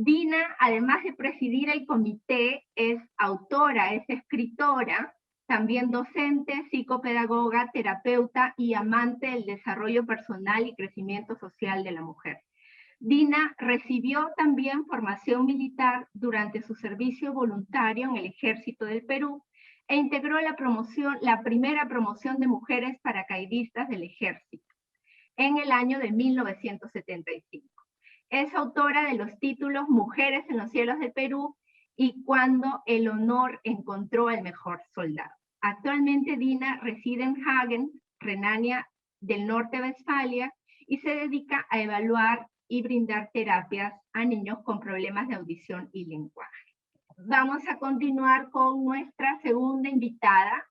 Dina, además de presidir el comité, es autora, es escritora, también docente, psicopedagoga, terapeuta y amante del desarrollo personal y crecimiento social de la mujer. Dina recibió también formación militar durante su servicio voluntario en el Ejército del Perú e integró la primera promoción de mujeres paracaidistas del Ejército en el año de 1975. Es autora de los títulos Mujeres en los cielos de Perú y Cuando el honor encontró al mejor soldado. Actualmente Dina reside en Hagen, Renania del Norte-Westfalia, y se dedica a evaluar y brindar terapias a niños con problemas de audición y lenguaje. Vamos a continuar con nuestra segunda invitada.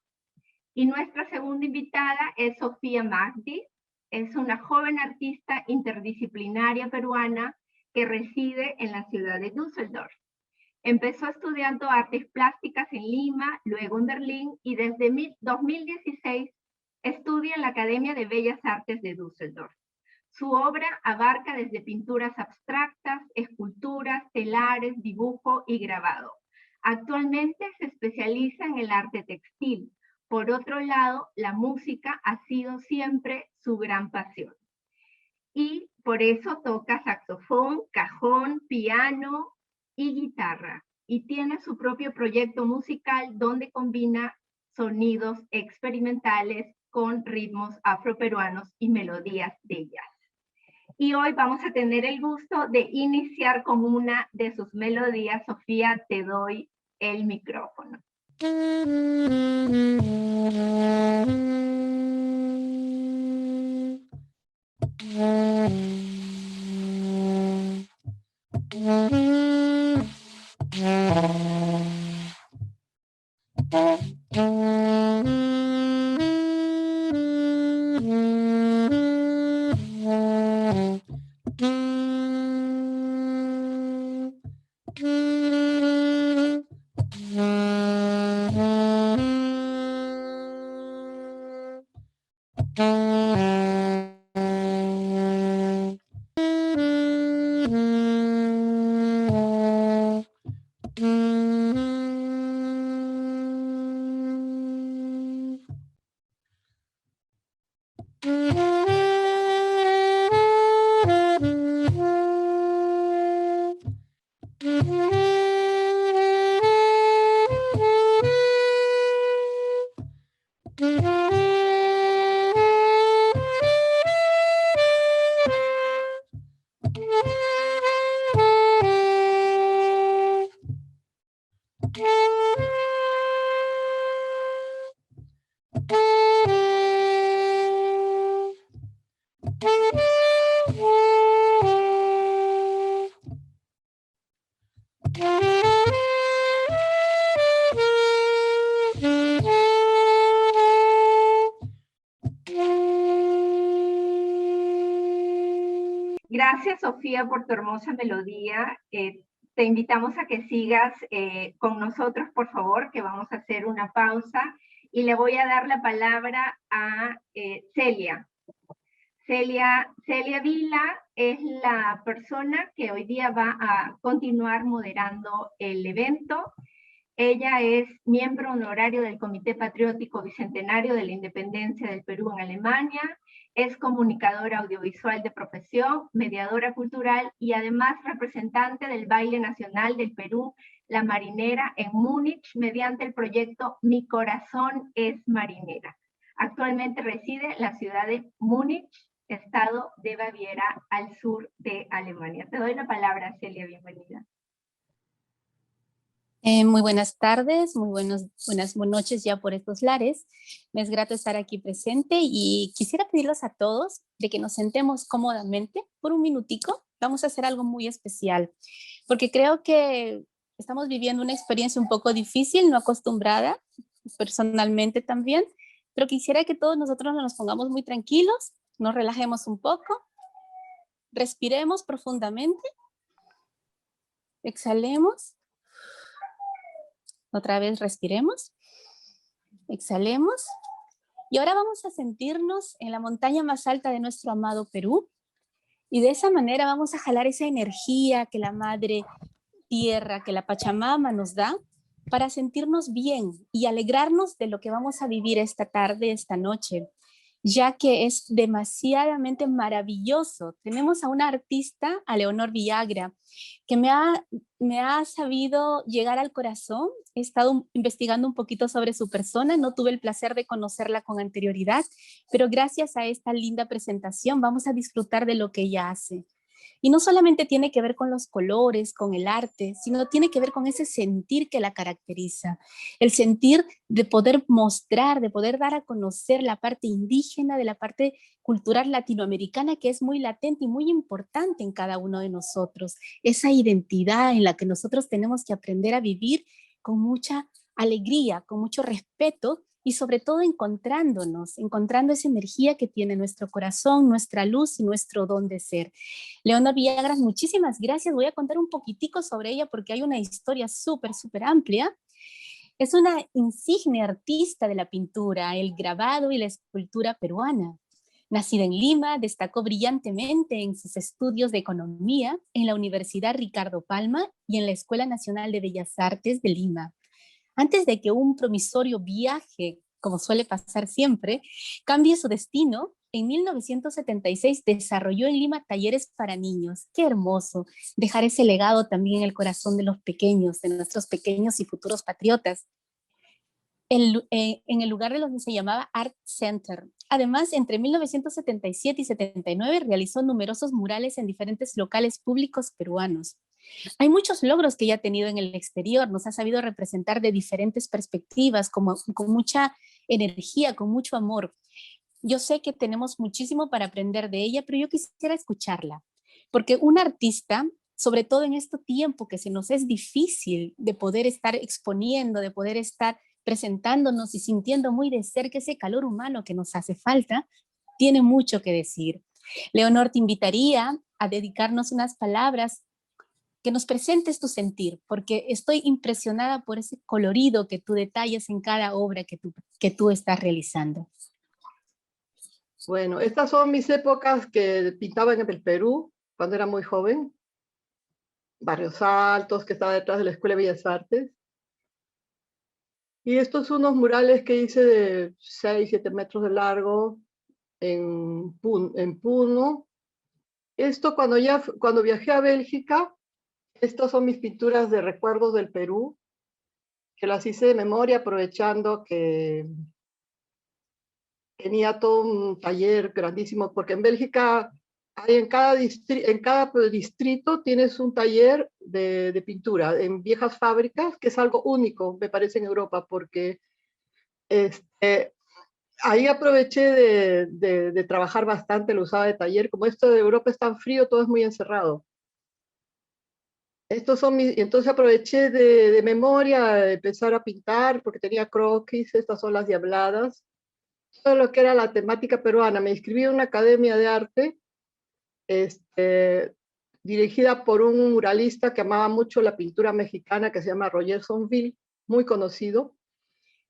Y nuestra segunda invitada es Sofía Magdi. Es una joven artista interdisciplinaria peruana que reside en la ciudad de Düsseldorf. Empezó estudiando artes plásticas en Lima, luego en Berlín, y desde 2016 estudia en la Academia de Bellas Artes de Düsseldorf. Su obra abarca desde pinturas abstractas, esculturas, telares, dibujo y grabado. Actualmente se especializa en el arte textil. Por otro lado, la música ha sido siempre su gran pasión. Y por eso toca saxofón, cajón, piano y guitarra. Y tiene su propio proyecto musical donde combina sonidos experimentales con ritmos afroperuanos y melodías de jazz. Y hoy vamos a tener el gusto de iniciar con una de sus melodías. Sofía, te doy el micrófono. Gracias, Sofía, por tu hermosa melodía. Te invitamos a que sigas con nosotros, por favor, que vamos a hacer una pausa. Y le voy a dar la palabra a Celia. Celia Vila es la persona que hoy día va a continuar moderando el evento. Ella es miembro honorario del Comité Patriótico Bicentenario de la Independencia del Perú en Alemania, es comunicadora audiovisual de profesión, mediadora cultural y además representante del Baile Nacional del Perú, La Marinera, en Múnich, mediante el proyecto Mi Corazón es Marinera. Actualmente reside en la ciudad de Múnich, estado de Baviera, al sur de Alemania. Te doy la palabra, Celia, bienvenida. Muy buenas tardes, buenas noches ya por estos lares. Me es grato estar aquí presente y quisiera pedirles a todos de que nos sentemos cómodamente por un minutico. Vamos a hacer algo muy especial, porque creo que estamos viviendo una experiencia un poco difícil, no acostumbrada, personalmente también, pero quisiera que todos nosotros nos pongamos muy tranquilos, nos relajemos un poco, respiremos profundamente, exhalemos. Otra vez respiremos, exhalemos y ahora vamos a sentirnos en la montaña más alta de nuestro amado Perú Y de esa manera vamos a jalar esa energía que la madre tierra, que la Pachamama nos da, para sentirnos bien y alegrarnos de lo que vamos a vivir esta tarde, esta noche, ya que es demasiadamente maravilloso. Tenemos a una artista, a Leonor Villagra, que me ha sabido llegar al corazón. He estado investigando un poquito sobre su persona, no tuve el placer de conocerla con anterioridad, pero gracias a esta linda presentación vamos a disfrutar de lo que ella hace. Y no solamente tiene que ver con los colores, con el arte, sino tiene que ver con ese sentir que la caracteriza. El sentir de poder mostrar, de poder dar a conocer la parte indígena, de la parte cultural latinoamericana, que es muy latente y muy importante en cada uno de nosotros. Esa identidad en la que nosotros tenemos que aprender a vivir con mucha alegría, con mucho respeto, y sobre todo encontrándonos, encontrando esa energía que tiene nuestro corazón, nuestra luz y nuestro don de ser. Leonor Villagras, muchísimas gracias. Voy a contar un poquitico sobre ella porque hay una historia súper, súper amplia. Es una insigne artista de la pintura, el grabado y la escultura peruana. Nacida en Lima, destacó brillantemente en sus estudios de economía en la Universidad Ricardo Palma y en la Escuela Nacional de Bellas Artes de Lima. Antes de que un promisorio viaje, como suele pasar siempre, cambie su destino, en 1976 desarrolló en Lima talleres para niños. ¡Qué hermoso! Dejar ese legado también en el corazón de los pequeños, de nuestros pequeños y futuros patriotas, en el lugar de lo que se llamaba Art Center. Además, entre 1977 y 79 realizó numerosos murales en diferentes locales públicos peruanos. Hay muchos logros que ella ha tenido en el exterior, nos ha sabido representar de diferentes perspectivas, con mucha energía, con mucho amor. Yo sé que tenemos muchísimo para aprender de ella, pero yo quisiera escucharla, porque un artista, sobre todo en este tiempo que se nos es difícil de poder estar exponiendo, de poder estar presentándonos y sintiendo muy de cerca ese calor humano que nos hace falta, tiene mucho que decir. Leonor, te invitaría a dedicarnos unas palabras que nos presentes tu sentir, porque estoy impresionada por ese colorido que tú detallas en cada obra que tú estás realizando. Bueno, estas son mis épocas que pintaba en el Perú, cuando era muy joven. Barrios Altos, que estaba detrás de la Escuela de Bellas Artes. Y estos son unos murales que hice de 6, 7 metros de largo en Puno. Esto cuando viajé a Bélgica, estas son mis pinturas de recuerdos del Perú, que las hice de memoria aprovechando que tenía todo un taller grandísimo, porque en Bélgica hay en cada distrito tienes un taller de pintura en viejas fábricas, que es algo único, me parece, en Europa, porque ahí aproveché de trabajar bastante, lo usaba de taller. Como esto de Europa es tan frío, todo es muy encerrado. Entonces aproveché de memoria, de empezar a pintar, porque tenía croquis, estas son las diabladas, todo lo que era la temática peruana. Me inscribí en una academia de arte, dirigida por un muralista que amaba mucho la pintura mexicana, que se llama Roger Sonville, muy conocido.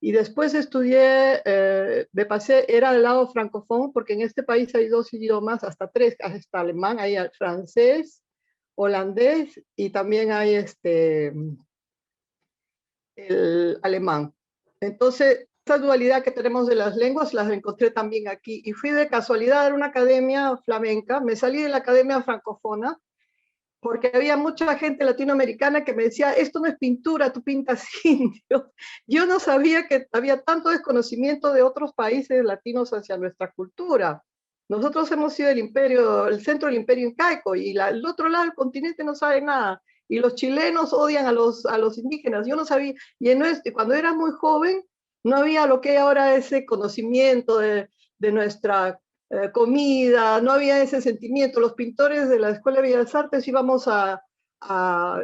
Y después estudié, era del lado francófono, porque en este país hay 2 idiomas, hasta 3, hasta alemán, hay francés, holandés, y también hay el alemán. Entonces, esta dualidad que tenemos de las lenguas las encontré también aquí. Y fui de casualidad a una academia flamenca, me salí de la academia francófona, porque había mucha gente latinoamericana que me decía, esto no es pintura, tú pintas indio. Yo no sabía que había tanto desconocimiento de otros países latinos hacia nuestra cultura. Nosotros hemos sido el centro del imperio incaico, y el otro lado del continente no sabe nada. Y los chilenos odian a los indígenas. Yo no sabía, y cuando era muy joven, no había lo que hay ahora, ese conocimiento de nuestra comida, no había ese sentimiento. Los pintores de la Escuela de Bellas Artes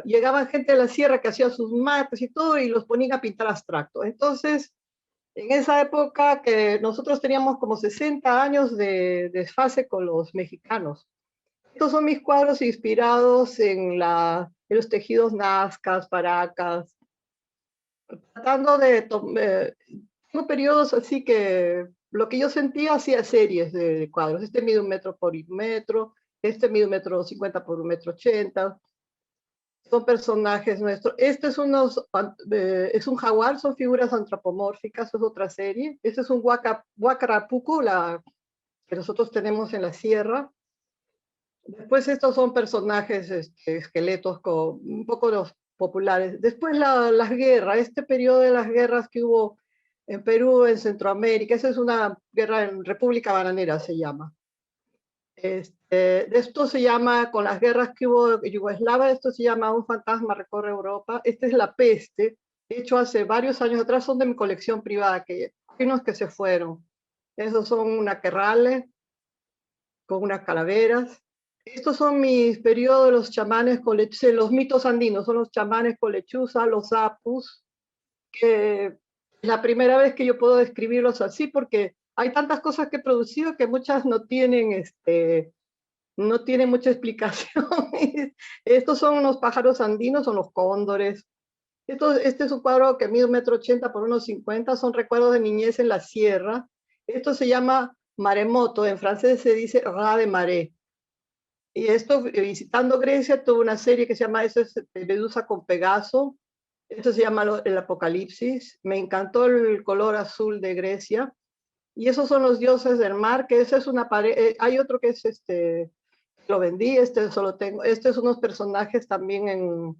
llegaban gente de la sierra que hacía sus mates y todo, y los ponían a pintar abstracto. Entonces, en esa época que nosotros teníamos como 60 años de desfase con los mexicanos. Estos son mis cuadros inspirados en los tejidos nazcas, paracas, tratando tengo periodos así que lo que yo sentía, hacía series de cuadros. Este mide 1 metro por 1 metro, Este mide 1,50 m por 1,80 m. Son personajes nuestros. Este es un jaguar, son figuras antropomórficas, es otra serie. Este es un huacarapuco, que nosotros tenemos en la sierra. Después estos son personajes, esqueletos, un poco los populares. Después las guerras, este periodo de las guerras que hubo en Perú, en Centroamérica, esa es una guerra en República Bananera, se llama. De esto se llama, con las guerras que hubo en Yugoslavia, esto se llama Un fantasma recorre Europa. Esta es La peste, hecho hace varios años atrás, son de mi colección privada, que hay unos que se fueron. Esos son una querrale, con unas calaveras. Estos son mis periodos de los chamanes con lechuza, los mitos andinos, son los chamanes con lechuza, los apus, que es la primera vez que yo puedo describirlos así, porque hay tantas cosas que he producido que muchas no tienen, no tienen mucha explicación. Estos son unos pájaros andinos, son los cóndores. Este es un cuadro que mide 1,80 m por 1,50 m, son recuerdos de niñez en la sierra. Esto se llama maremoto, en francés se dice ras de marée. Y esto, visitando Grecia, tuve una serie que se llama Medusa con Pegaso. Esto se llama El Apocalipsis. Me encantó el color azul de Grecia. Y esos son los dioses del mar, que esa es una pared. Hay otro que es lo vendí, solo tengo. Este es unos personajes también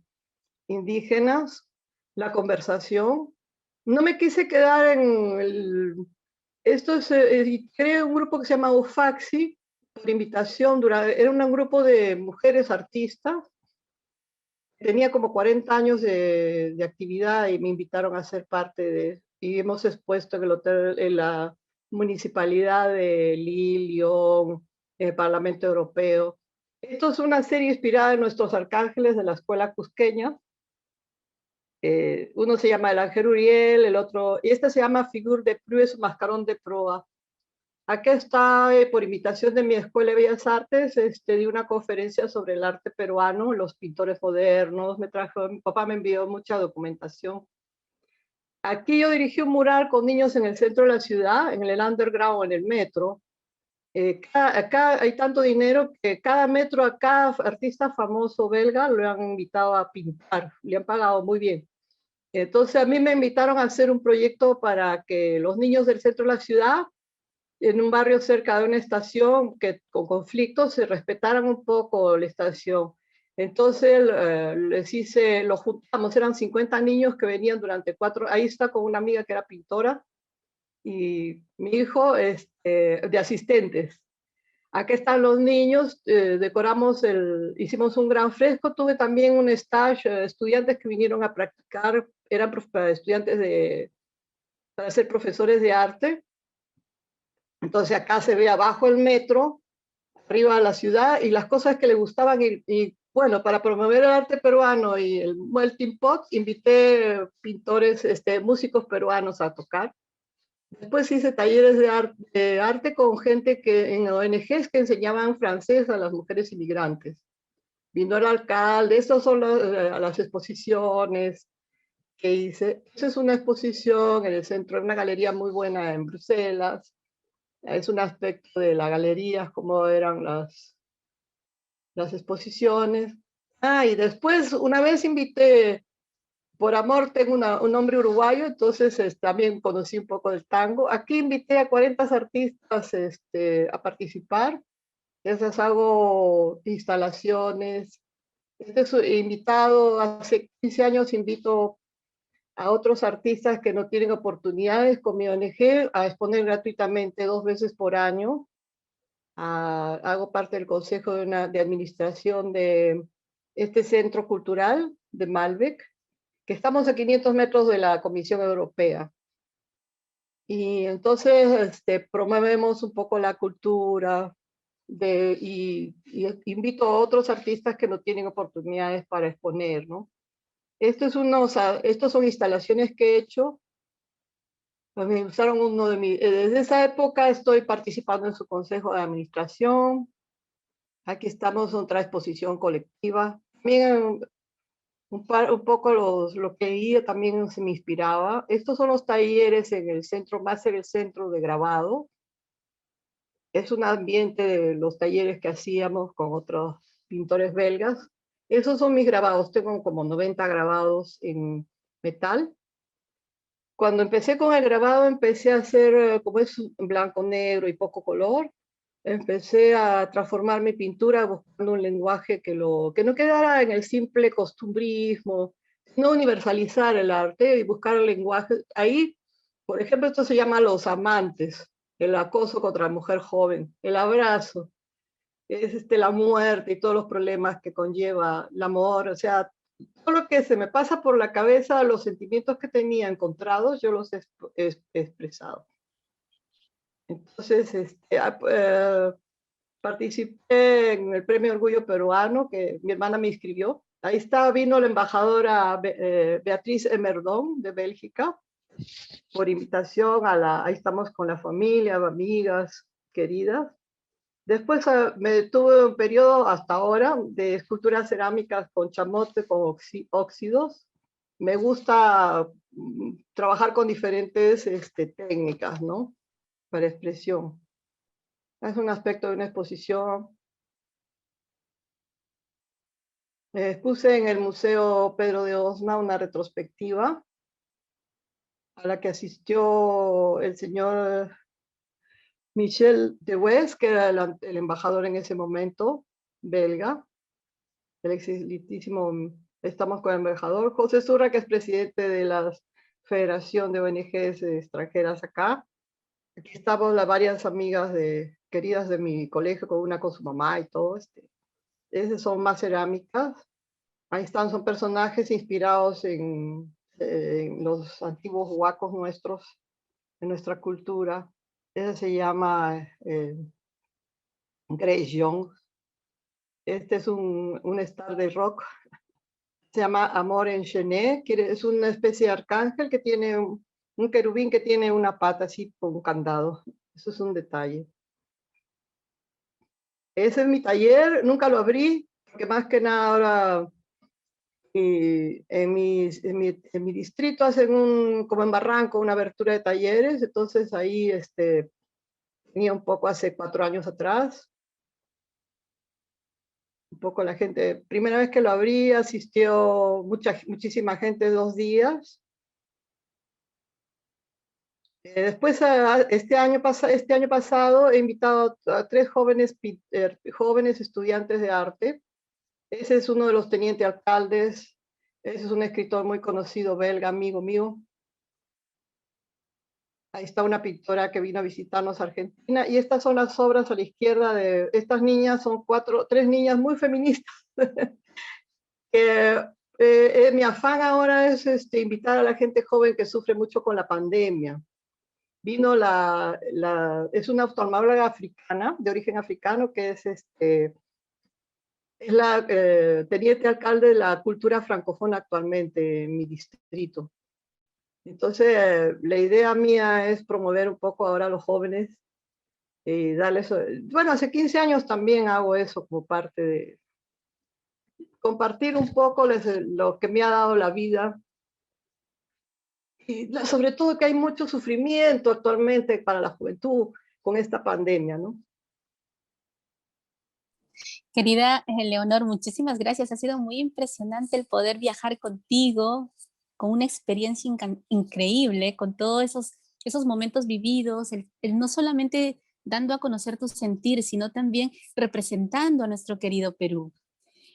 indígenas. La conversación. No me quise quedar en esto es, creé un grupo que se llama Ufaxi, por invitación, era un grupo de mujeres artistas, tenía como 40 años de actividad y me invitaron a ser parte y hemos expuesto en el hotel, en la municipalidad de Lille, Lyon, en el Parlamento Europeo. Esto es una serie inspirada en nuestros arcángeles de la escuela cusqueña. Uno se llama el Ángel Uriel, el otro, y este se llama Figure de Prues, Mascarón de Proa. Aquí está, por invitación de mi Escuela de Bellas Artes, di una conferencia sobre el arte peruano, los pintores modernos, mi papá me envió mucha documentación. Aquí yo dirigí un mural con niños en el centro de la ciudad, en el underground, en el metro. Acá hay tanto dinero que cada metro a cada artista famoso belga lo han invitado a pintar, le han pagado muy bien. Entonces a mí me invitaron a hacer un proyecto para que los niños del centro de la ciudad, en un barrio cerca de una estación que con conflictos, se respetaran un poco la estación. Entonces lo juntamos, eran 50 niños que venían durante 4, ahí está con una amiga que era pintora, y mi hijo de asistentes. Aquí están los niños, hicimos un gran fresco, tuve también un stage, estudiantes que vinieron a practicar, eran estudiantes para ser profesores de arte. Entonces acá se ve abajo el metro, arriba la ciudad, y las cosas que le gustaban, y bueno, para promover el arte peruano y el melting pot, invité pintores, músicos peruanos a tocar. Después hice talleres de arte con gente en ONGs que enseñaban francés a las mujeres inmigrantes. Vino el alcalde, estas son las exposiciones que hice. Esa es una exposición en el centro, una galería muy buena en Bruselas. Es un aspecto de la galería, cómo eran las exposiciones. Y después, una vez invité, por amor, tengo un nombre uruguayo, entonces también conocí un poco del tango. Aquí invité a 40 artistas a participar. Esas hago instalaciones. Invitado, hace 15 años invito a otros artistas que no tienen oportunidades con mi ONG a exponer gratuitamente 2 veces por año. Hago parte del consejo de administración de este centro cultural de Malbec, que estamos a 500 metros de la Comisión Europea. Y entonces promovemos un poco la cultura y invito a otros artistas que no tienen oportunidades para exponer, ¿no? Estos son instalaciones que he hecho. Me usaron desde esa época estoy participando en su consejo de administración. Aquí estamos en otra exposición colectiva. También un poco lo que leía también se me inspiraba. Estos son los talleres más en el centro de grabado. Es un ambiente de los talleres que hacíamos con otros pintores belgas. Esos son mis grabados, tengo como 90 grabados en metal. Cuando empecé con el grabado, empecé a hacer, como es en blanco, negro y poco color, empecé a transformar mi pintura buscando un lenguaje que no quedara en el simple costumbrismo, sino universalizar el arte y buscar el lenguaje. Ahí, por ejemplo, esto se llama Los Amantes, el acoso contra la mujer joven, el abrazo, es la muerte y todos los problemas que conlleva el amor, o sea, todo lo que se me pasa por la cabeza, los sentimientos que tenía encontrados, yo los he expresado. Entonces, participé en el Premio Orgullo Peruano, que mi hermana me inscribió. Ahí está, vino la embajadora Beatriz Emerdón de Bélgica, por invitación ahí estamos con la familia, amigas, queridas. Después me tuve un periodo hasta ahora de esculturas cerámicas con chamote, con óxidos. Me gusta trabajar con diferentes técnicas, ¿no? Para expresión. Es un aspecto de una exposición. Expuse en el Museo Pedro de Osma una retrospectiva a la que asistió el señor Michel de West, que era el embajador en ese momento, belga, el excelentísimo, estamos con el embajador José Surra, que es presidente de la Federación de ONGs extranjeras acá. Aquí estamos las varias amigas queridas de mi colegio, con una con su mamá y todo. Esas son más cerámicas. Ahí están, son personajes inspirados en los antiguos huacos nuestros, en nuestra cultura. Esa se llama Grace Young. Este es un star de rock. Se llama Amor en Chené. Es una especie de arcángel que tiene un querubín que tiene una pata así con un candado. Eso es un detalle. Ese es mi taller. Nunca lo abrí, porque más que nada ahora en mi distrito hacen como en Barranco, una abertura de talleres. Entonces ahí tenía un poco hace 4 años atrás. Un poco la gente, primera vez que lo abrí, asistió muchísima gente 2 días. Después, este año pasado, he invitado a 3 jóvenes estudiantes de arte. Ese es uno de los tenientes alcaldes. Ese es un escritor muy conocido, belga, amigo mío. Ahí está una pintora que vino a visitarnos a Argentina. Y estas son las obras a la izquierda de estas niñas. Son 3 niñas muy feministas. Mi afán ahora es invitar a la gente joven que sufre mucho con la pandemia. Vino es una oftalmóloga africana, de origen africano, que es la teniente alcalde de la cultura francófona actualmente en mi distrito. Entonces, la idea mía es promover un poco ahora a los jóvenes y darles, bueno, hace 15 años también hago eso como parte de compartir un poco lo que me ha dado la vida. Y sobre todo que hay mucho sufrimiento actualmente para la juventud con esta pandemia, ¿no? Querida Leonor, muchísimas gracias. Ha sido muy impresionante el poder viajar contigo, con una experiencia increíble, con todos esos momentos vividos, el no solamente dando a conocer tu sentir, sino también representando a nuestro querido Perú.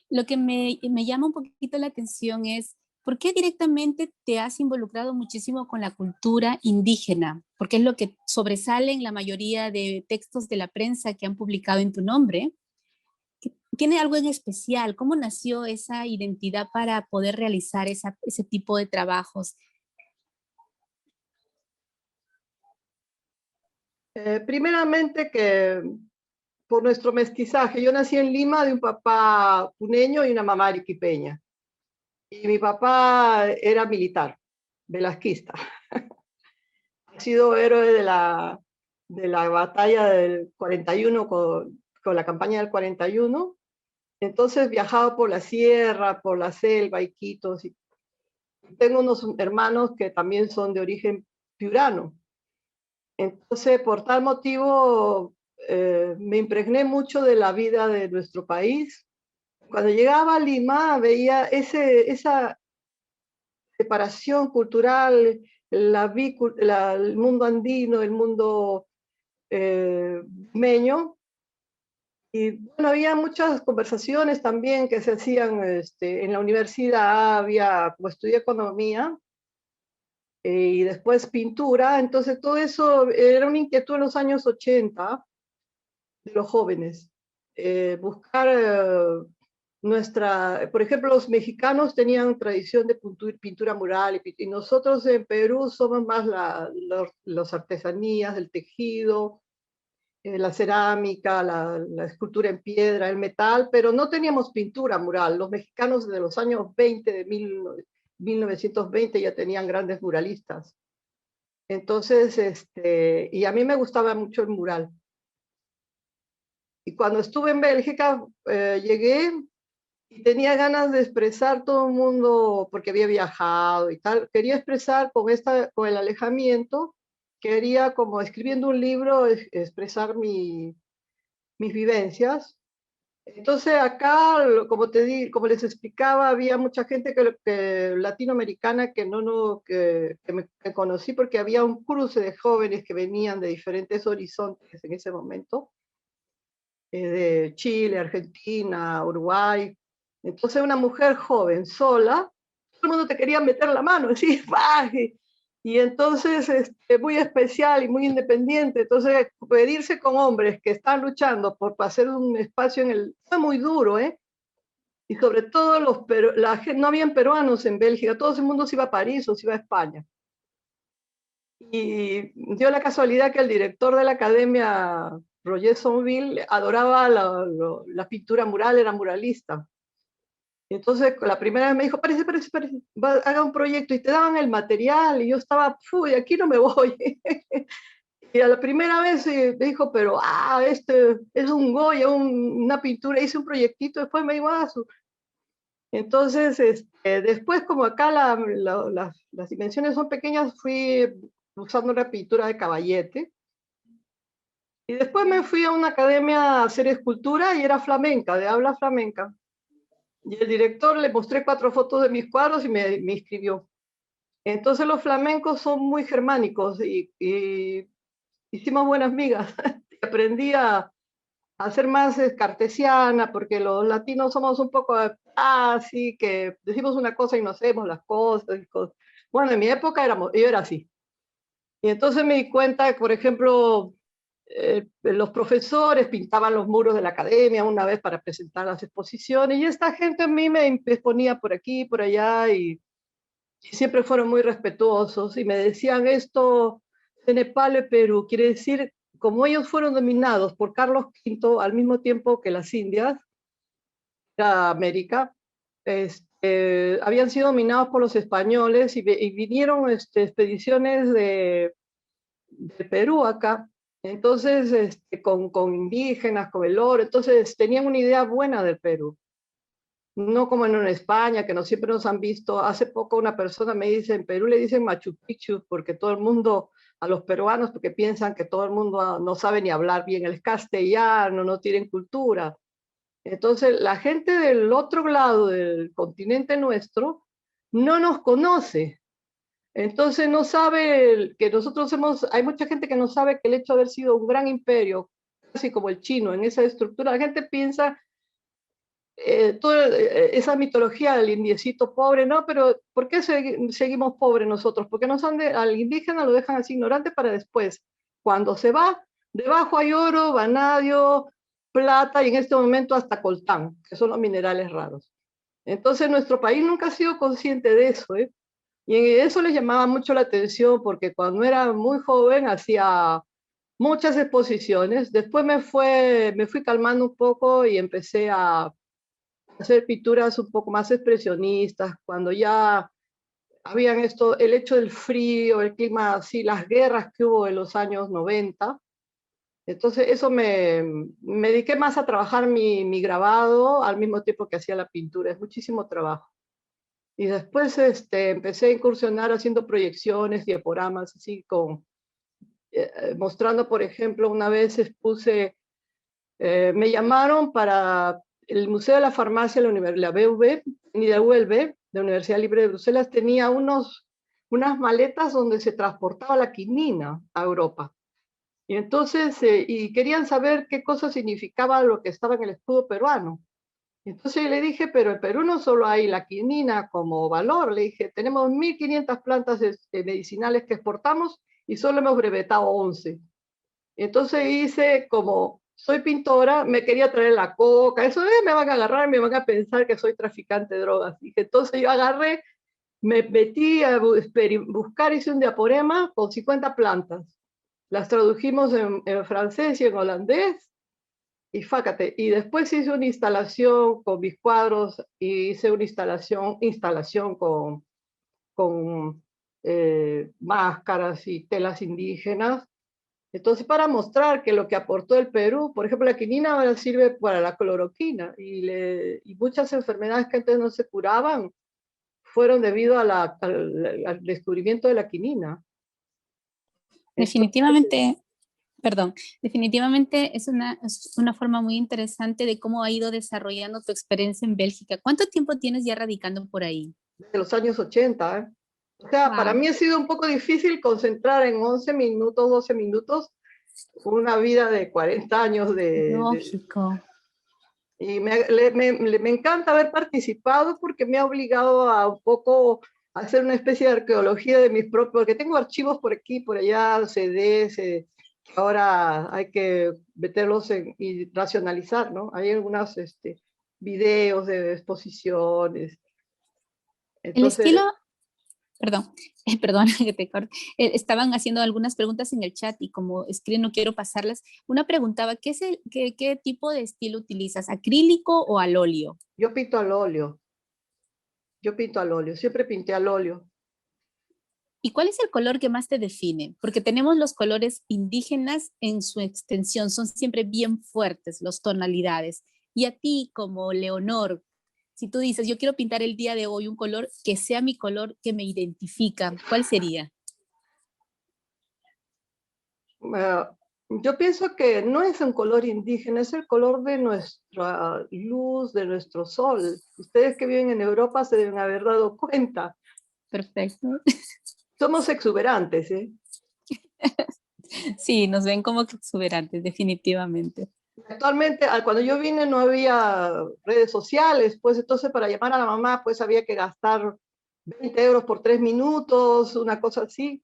Lo que me llama un poquito la atención es, ¿por qué directamente te has involucrado muchísimo con la cultura indígena? Porque es lo que sobresale en la mayoría de textos de la prensa que han publicado en tu nombre. ¿Tiene algo en especial? ¿Cómo nació esa identidad para poder realizar ese tipo de trabajos? Primeramente que por nuestro mestizaje. Yo nací en Lima de un papá puneño y una mamá arequipeña. Y mi papá era militar, velasquista. Ha sido héroe de la batalla del 41 con la campaña del 41. Entonces viajaba por la sierra, por la selva, Iquitos. Y tengo unos hermanos que también son de origen piurano. Entonces, por tal motivo, me impregné mucho de la vida de nuestro país. Cuando llegaba a Lima veía esa separación cultural, el mundo andino, el mundo limeño. Y bueno, había muchas conversaciones también que se hacían en la universidad, como estudié economía, y después pintura, entonces todo eso era una inquietud en los años 80 de los jóvenes. Buscar por ejemplo, los mexicanos tenían tradición de pintura mural, y nosotros en Perú somos más las artesanías, el tejido, la cerámica, la escultura en piedra, el metal, pero no teníamos pintura mural. Los mexicanos de los años 20, de 1920, ya tenían grandes muralistas. Entonces, y a mí me gustaba mucho el mural. Y cuando estuve en Bélgica, llegué y tenía ganas de expresar todo el mundo, porque había viajado y tal, quería expresar con el alejamiento, quería como escribiendo un libro, expresar mis vivencias. Entonces acá, como les explicaba, había mucha gente latinoamericana que me conocí porque había un cruce de jóvenes que venían de diferentes horizontes en ese momento, de Chile, Argentina, Uruguay. Entonces una mujer joven, sola, todo el mundo te quería meter la mano, así, ¡bah! Y entonces muy especial y muy independiente. Entonces pedirse con hombres que están luchando por hacer un espacio fue muy duro, ¿eh? Y sobre todo no habían peruanos en Bélgica, todo el mundo se iba a París o se iba a España. Y dio la casualidad que el director de la academia, Roger Sonville, adoraba la pintura mural, era muralista. Entonces, la primera vez me dijo, parece, haga un proyecto, y te daban el material, y yo estaba, uy, aquí no me voy. Y a la primera vez me dijo, pero, este es un Goya, una pintura, hice un proyectito, después me dijo, entonces, después, como acá las dimensiones son pequeñas, fui usando una pintura de caballete, y después me fui a una academia a hacer escultura, y era flamenca, de habla flamenca. Y el director le mostré 4 fotos de mis cuadros y me inscribió. Entonces los flamencos son muy germánicos y hicimos buenas migas. Aprendí a ser más cartesiana, porque los latinos somos un poco así, que decimos una cosa y no hacemos las cosas. Bueno, en mi época yo era así. Y entonces me di cuenta que, por ejemplo, los profesores pintaban los muros de la academia una vez para presentar las exposiciones, y esta gente a mí me exponía por aquí, por allá, y siempre fueron muy respetuosos, y me decían esto, en Nepal, Perú, quiere decir, como ellos fueron dominados por Carlos V al mismo tiempo que las Indias, era América, habían sido dominados por los españoles, y vinieron expediciones de Perú acá. Entonces, con indígenas, con el oro, entonces tenían una idea buena del Perú. No como en España, que no siempre nos han visto. Hace poco una persona me dice, en Perú le dicen Machu Picchu, porque todo el mundo, a los peruanos, porque piensan que todo el mundo no sabe ni hablar bien el castellano, no tienen cultura. Entonces, la gente del otro lado del continente nuestro no nos conoce. Entonces no sabe que hay mucha gente que no sabe que el hecho de haber sido un gran imperio, casi como el chino, en esa estructura, la gente piensa toda esa mitología del indiecito pobre, ¿no? Pero ¿por qué seguimos pobres nosotros? Porque al indígena lo dejan así ignorante para después, cuando se va, debajo hay oro, vanadio, plata, y en este momento hasta coltán, que son los minerales raros. Entonces nuestro país nunca ha sido consciente de eso, ¿eh? Y eso les llamaba mucho la atención, porque cuando era muy joven hacía muchas exposiciones. Después me fui calmando un poco y empecé a hacer pinturas un poco más expresionistas, cuando ya habían el hecho del frío, el clima así, las guerras que hubo en los años 90. Entonces eso me dediqué más a trabajar mi grabado al mismo tiempo que hacía la pintura. Es muchísimo trabajo. Y después empecé a incursionar haciendo proyecciones, diaporamas, así mostrando, por ejemplo, una vez expuse Me llamaron para el Museo de la Farmacia, la BV, ni de ULB, de la Universidad Libre de Bruselas, tenía unas maletas donde se transportaba la quinina a Europa. Y entonces, y querían saber qué cosa significaba lo que estaba en el escudo peruano. Entonces yo le dije, pero en Perú no solo hay la quinina como valor, le dije, tenemos 1.500 plantas medicinales que exportamos y solo hemos brevetado 11. Entonces hice como, soy pintora, me quería traer la coca, eso me van a agarrar, me van a pensar que soy traficante de drogas. Dije, entonces yo agarré, me metí a buscar, hice un diaporama con 50 plantas. Las tradujimos en francés y en holandés, y fácate. Y después hice una instalación con mis cuadros, y hice una instalación con máscaras y telas indígenas. Entonces, para mostrar que lo que aportó el Perú, por ejemplo, la quinina ahora sirve para la cloroquina, y muchas enfermedades que antes no se curaban fueron debido al descubrimiento de la quinina. Definitivamente, perdón, definitivamente es una forma muy interesante de cómo ha ido desarrollando tu experiencia en Bélgica. ¿Cuánto tiempo tienes ya radicando por ahí? De los años 80, ¿eh? O sea, para Wow, mí ha sido un poco difícil concentrar en 11 minutos, 12 minutos, una vida de 40 años lógico. y me encanta haber participado porque me ha obligado a un poco a hacer una especie de arqueología de mis propios, porque tengo archivos por aquí, por allá, CDs, que ahora hay que meterlos y racionalizar, ¿no? Hay algunos videos de exposiciones. El estilo, Entonces, perdón, perdón que te corte. Estaban haciendo algunas preguntas en el chat y como escriben no quiero pasarlas. Una preguntaba, ¿qué tipo de estilo utilizas? ¿Acrílico o al óleo? yo pinto al óleo. Yo pinto al óleo, siempre pinté al óleo. ¿Y cuál es el color que más te define? Porque tenemos los colores indígenas en su extensión, son siempre bien fuertes las tonalidades. Y a ti como Leonor, si tú dices, yo quiero pintar el día de hoy un color que sea mi color que me identifica, ¿cuál sería? Ah, yo pienso que no es un color indígena, es el color de nuestra luz, de nuestro sol. Ustedes que viven en Europa se deben haber dado cuenta. Perfecto. Somos exuberantes, ¿eh? Sí, nos ven como que exuberantes, definitivamente. Actualmente, cuando yo vine no había redes sociales, pues entonces para llamar a la mamá pues había que gastar 20 euros por 3 minutos, una cosa así.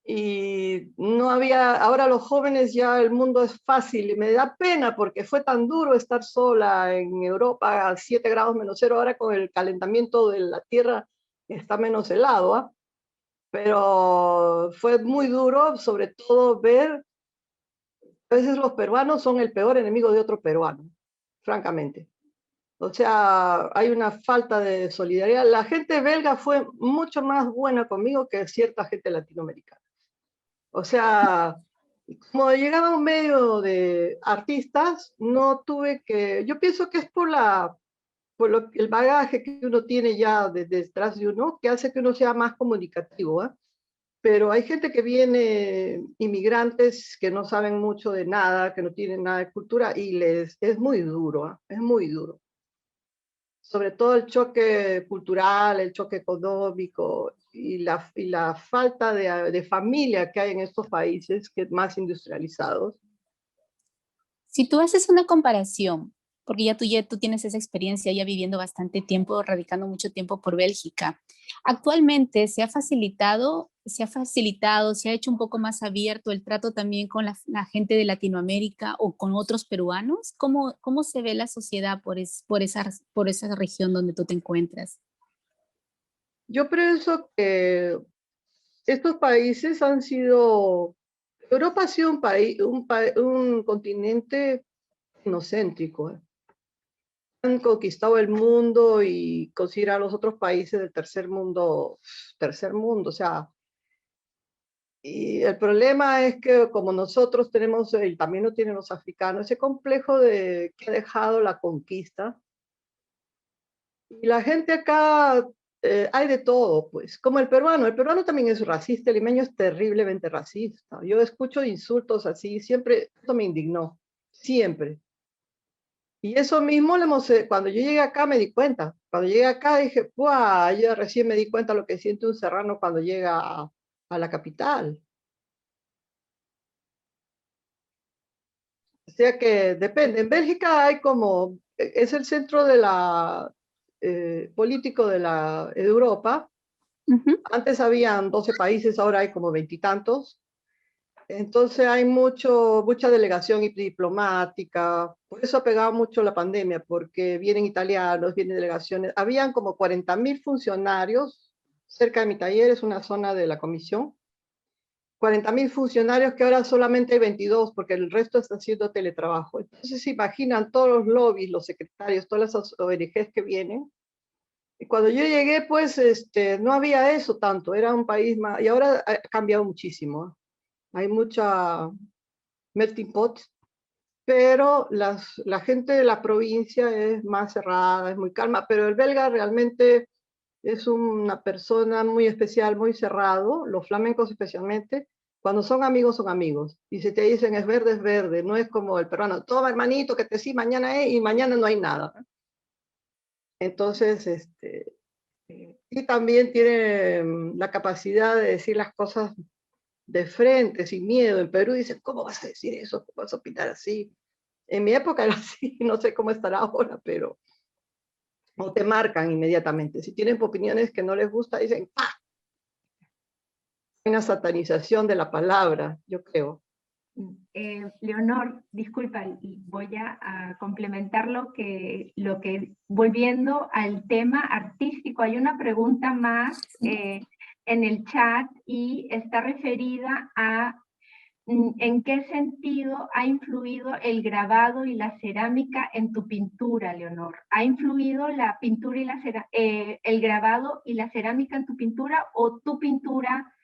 Y no había, ahora los jóvenes ya el mundo es fácil y me da pena porque fue tan duro estar sola en Europa a 7 grados menos cero, ahora con el calentamiento de la tierra está menos helado, ¿ah? Pero fue muy duro, sobre todo ver, a veces los peruanos son el peor enemigo de otro peruano, francamente. O sea, hay una falta de solidaridad. La gente belga fue mucho más buena conmigo que cierta gente latinoamericana. O sea, como llegaba un medio de artistas, no tuve que, yo pienso que es el bagaje que uno tiene ya detrás de uno, que hace que uno sea más comunicativo, ¿eh? Pero hay gente que viene, inmigrantes que no saben mucho de nada, que no tienen nada de cultura, y es muy duro, ¿eh? Es muy duro. Sobre todo el choque cultural, el choque económico y la falta de familia que hay en estos países que más industrializados. Si tú haces una comparación, porque ya tú tienes esa experiencia ya viviendo bastante tiempo, radicando mucho tiempo por Bélgica, actualmente se ha hecho un poco más abierto el trato también con la gente de Latinoamérica o con otros peruanos. ¿Cómo se ve la sociedad por esa región donde tú te encuentras? Yo pienso que estos países han sido, Europa ha sido un continente etnocéntrico, ¿eh? Han conquistado el mundo y consideran a los otros países del tercer mundo, o sea, y el problema es que como nosotros tenemos, y también lo tienen los africanos, ese complejo que ha dejado la conquista, y la gente acá, hay de todo, pues, como el peruano también es racista, el limeño es terriblemente racista. Yo escucho insultos así, siempre, esto me indignó. siempre. Y eso mismo cuando yo llegué acá me di cuenta. Cuando llegué acá dije, ¡buah! Yo recién me di cuenta lo que siente un serrano cuando llega a la capital. O sea que depende. En Bélgica hay como, es el centro de la político de la Europa. Antes habían 12 países, ahora hay como 20 y tantos. Entonces hay mucha delegación diplomática. Por eso ha pegado mucho la pandemia, porque vienen italianos, vienen delegaciones. Habían como 40.000 funcionarios cerca de mi taller, es una zona de la comisión. 40.000 funcionarios que ahora solamente hay 22 porque el resto está haciendo teletrabajo. Entonces se imaginan todos los lobbies, los secretarios, todas las ONGs que vienen. Y cuando yo llegué, pues no había eso tanto, era un país más, y ahora ha cambiado muchísimo. Hay mucha melting pot, pero la gente de la provincia es más cerrada, es muy calma, pero el belga realmente es una persona muy especial, muy cerrado, los flamencos especialmente. Cuando son amigos, y si te dicen es verde, no es como el peruano, toma hermanito, que te sí, mañana es, y mañana no hay nada. Entonces, y también tiene la capacidad de decir las cosas de frente, sin miedo. En Perú dicen, ¿cómo vas a decir eso? ¿Cómo vas a opinar así? En mi época era así, no sé cómo estará ahora, pero o te marcan inmediatamente. Si tienen opiniones que no les gusta, dicen, ¡pah! Una satanización de la palabra, yo creo. Leonor, disculpa, y voy a complementar volviendo al tema artístico, hay una pregunta más en el chat y está referida a ¿en qué sentido ha influido el grabado y la cerámica en tu pintura, Leonor? ¿Ha influido la pintura y el grabado y la cerámica en tu pintura o tu pintura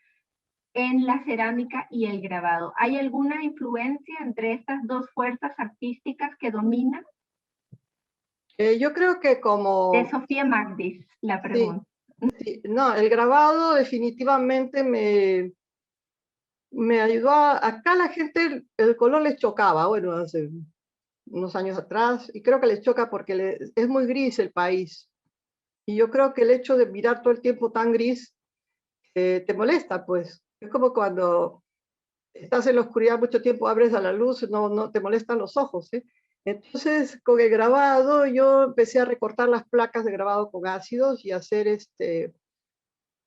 en la cerámica y el grabado? ¿Hay alguna influencia entre estas dos fuerzas artísticas que dominan? Yo creo que De Sofía Magdis, la pregunta. Sí, no, el grabado definitivamente me ayudó acá la gente, el color les chocaba, bueno, hace unos años atrás, y creo que les choca porque es muy gris el país. Y yo creo que el hecho de mirar todo el tiempo tan gris te molesta, pues. Es como cuando estás en la oscuridad mucho tiempo, abres a la luz, no te molestan los ojos, ¿eh? Entonces, con el grabado, yo empecé a recortar las placas de grabado con ácidos y hacer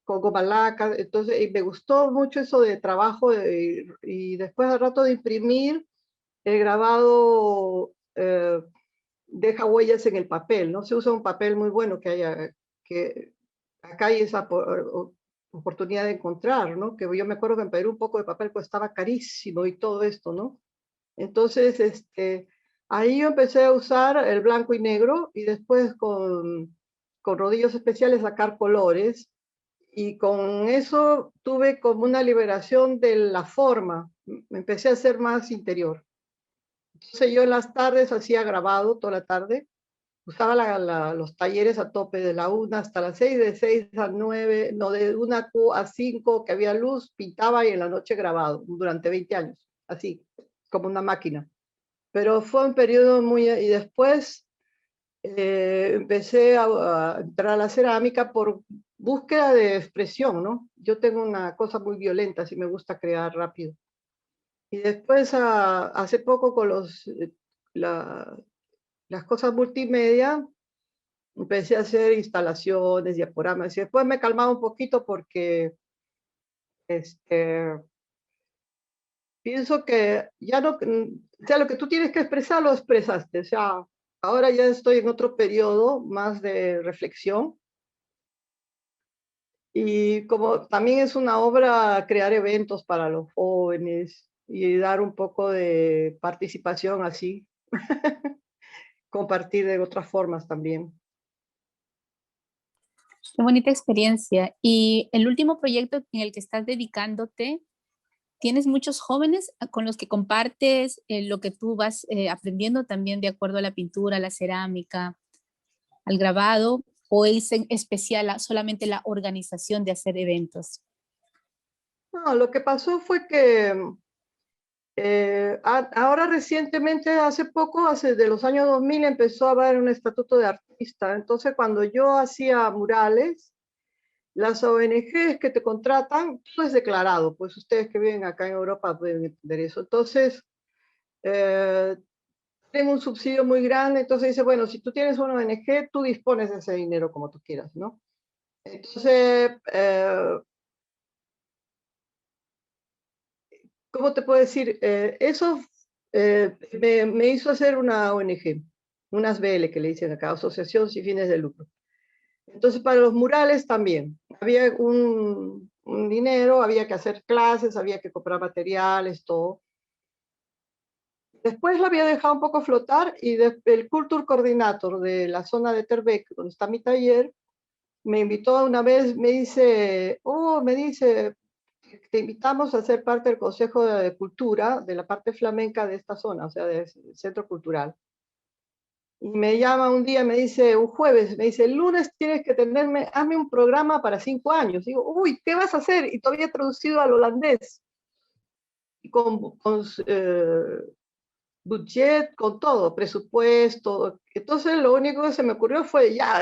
con goma laca. Entonces, y me gustó mucho eso de trabajo y después al rato de imprimir, el grabado deja huellas en el papel, ¿no? Se usa un papel muy bueno que acá hay esa oportunidad de encontrar, ¿no? Que yo me acuerdo que en Perú un poco de papel costaba carísimo y todo esto, ¿no? Entonces, ahí yo empecé a usar el blanco y negro y después con rodillos especiales sacar colores y con eso tuve como una liberación de la forma, me empecé a hacer más interior. Entonces yo en las tardes hacía grabado toda la tarde, usaba los talleres a tope de la 1 hasta las 6, de 6 a 9, no, de 1 a 5 que había luz, pintaba y en la noche grabado durante 20 años, así, como una máquina. Pero fue un periodo y después empecé a entrar a la cerámica por búsqueda de expresión, ¿no? Yo tengo una cosa muy violenta, así me gusta crear rápido. Y después, hace poco con las cosas multimedia, empecé a hacer instalaciones, diaporamas, y después me calmaba un poquito porque pienso que ya no, o sea, lo que tú tienes que expresar, lo expresaste, o sea, ahora ya estoy en otro periodo más de reflexión, y como también es una obra crear eventos para los jóvenes y dar un poco de participación así, compartir de otras formas también. Qué bonita experiencia. Y el último proyecto en el que estás dedicándote, ¿tienes muchos jóvenes con los que compartes lo que tú vas aprendiendo también de acuerdo a la pintura, a la cerámica, al grabado? ¿O es en especial solamente la organización de hacer eventos? No, lo que pasó fue que Ahora recientemente, hace poco, de los años 2000, empezó a haber un estatuto de artista. Entonces, cuando yo hacía murales, las ONGs que te contratan, todo es declarado, pues ustedes que viven acá en Europa pueden entender eso. Entonces, tienen un subsidio muy grande, entonces dice, bueno, si tú tienes una ONG, tú dispones de ese dinero como tú quieras, ¿no? Entonces, ¿cómo te puedo decir? Eso me hizo hacer una ONG, unas BL que le dicen acá, Asociación Sin Fines de Lucro. Entonces, para los murales también, había un dinero, había que hacer clases, había que comprar materiales, todo. Después lo había dejado un poco flotar y el Culture Coordinator de la zona de Terbeck, donde está mi taller, me invitó una vez, me dice, te invitamos a ser parte del Consejo de Cultura, de la parte flamenca de esta zona, o sea, del Centro Cultural. Y me llama un día, me dice, un jueves, me dice, el lunes tienes que hazme un programa para 5 años. Digo, uy, ¿qué vas a hacer? Y todavía traducido al holandés. Y con budget, con todo, presupuesto. Entonces lo único que se me ocurrió fue, ya,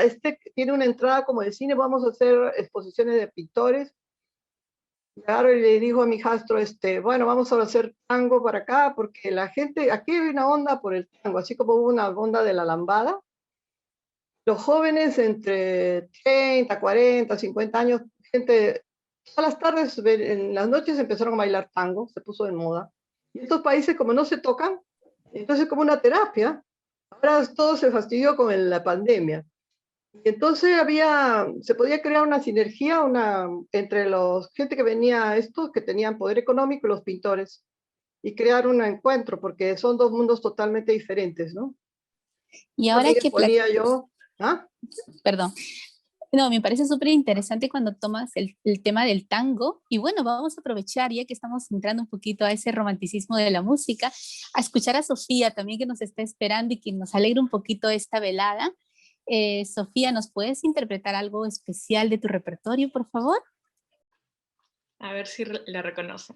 tiene una entrada como de cine, vamos a hacer exposiciones de pintores. Claro, y le dijo a mi hijastro, bueno, vamos a hacer tango para acá, porque la gente, aquí hay una onda por el tango, así como hubo una onda de la lambada. Los jóvenes entre 30, 40, 50 años, gente, todas las tardes, en las noches empezaron a bailar tango, se puso de moda. Y estos países, como no se tocan, entonces como una terapia. Ahora todo se fastidió con la pandemia. Y entonces se podía crear una sinergia entre los gente que venía a estos, que tenían poder económico, y los pintores, y crear un encuentro, porque son dos mundos totalmente diferentes, ¿no? Y ahora También que, ponía yo, ¿ah? perdón, no, me parece súper interesante cuando tomas el tema del tango y bueno, vamos a aprovechar ya que estamos entrando un poquito a ese romanticismo de la música, a escuchar a Sofía también que nos está esperando y que nos alegra un poquito esta velada. Sofía, ¿nos puedes interpretar algo especial de tu repertorio, por favor? A ver si la reconoce.